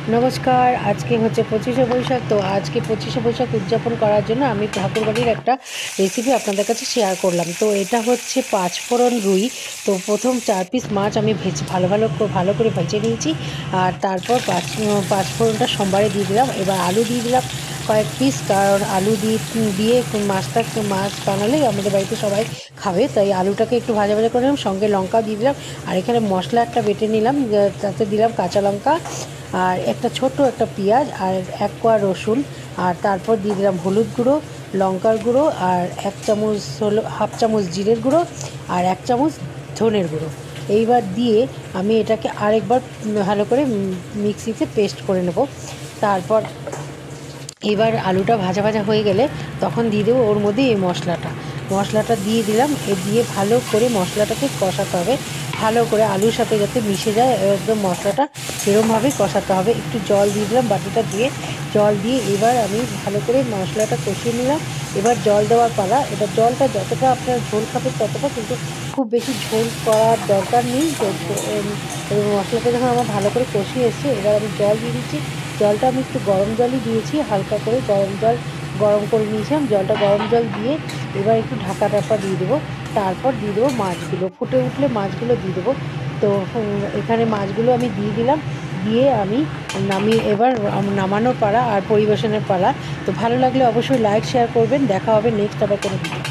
নমস্কার। আজকে হচ্ছে 25শে বৈশাখ। তো আজকে 25শে বৈশাখ উদযাপন করার জন্য আমি ঠাকুরবাড়ির একটা রেসিপি আপনাদের কাছে শেয়ার করলাম। তো এটা হচ্ছে পাঁচফোড়ন রুই। তো প্রথম 4 পিস মাছ আমি ভেজে ভালো করে ভেজে নিয়েছি। আর তারপর পাঁচফোড়নটা সোমবারে দিয়ে দিলাম। এবার আলু দিয়ে দিলাম কয়েক পিস, কারণ আলু দিয়ে মাছ বানালেই আমাদের বাড়িতে সবাই খাবে, তাই আলুটাকে একটু ভাজা ভাজা করে নিলাম। সঙ্গে লঙ্কা দিয়ে দিলাম। আর এখানে মশলা একটা বেটে নিলাম, তাতে দিলাম কাঁচা লঙ্কা আর একটা ছোট্ট একটা পেঁয়াজ আর 1 কোয়া রসুন। আর তারপর দিয়ে দিলাম হলুদ গুঁড়ো, লঙ্কার গুঁড়ো, আর 1 চামচ হলো হাফ চামচ জিরের গুঁড়ো, আর 1 চামচ ধনের গুঁড়ো। এইবার দিয়ে আমি এটাকে আরেকবার ভালো করে মিক্সিতে পেস্ট করে নেব। তারপর এবার আলুটা ভাজা ভাজা হয়ে গেলে তখন দিয়ে দেবো ওর মধ্যে এই মশলাটা দিয়ে দিলাম। দিয়ে ভালো করে মশলাটাকে কষাতে হবে, ভালো করে আলুর সাথে যাতে মিশে যায় একদম মশলাটা, সেরমভাবে কষাতে হবে। একটু জল দিয়ে দিলাম, বাটিটা দিয়ে জল দিয়ে এবার আমি ভালো করে মশলাটা কষিয়ে নিলাম। এবার জল দেওয়ার পালা। এবার জলটা যতটা আপনার ঝোল খাবে ততটা, কিন্তু খুব বেশি ঝোল করার দরকার নেই। তো মশলাটা যখন আমার ভালো করে কষিয়ে এসছে, এবার আমি জল দিয়ে দিচ্ছি। জলটা আমি একটু গরম জলই দিয়েছি, হালকা করে গরম জল গরম করে নিয়েছিলাম। গরম জল দিয়ে এবার একটু ঢাকা দিয়ে দেবো। তারপর দিয়ে দেবো মাছগুলো, ফুটে উঠলে মাছগুলো দিয়ে দেবো। তো এখানে মাছগুলো আমি দিয়ে দিলাম। দিয়ে আমি এবার নামানোর পালা আর পরিবেশনের পালা। তো ভালো লাগলে অবশ্যই লাইক শেয়ার করবেন। দেখা হবে নেক্সট আবার কোনো ভিডিও।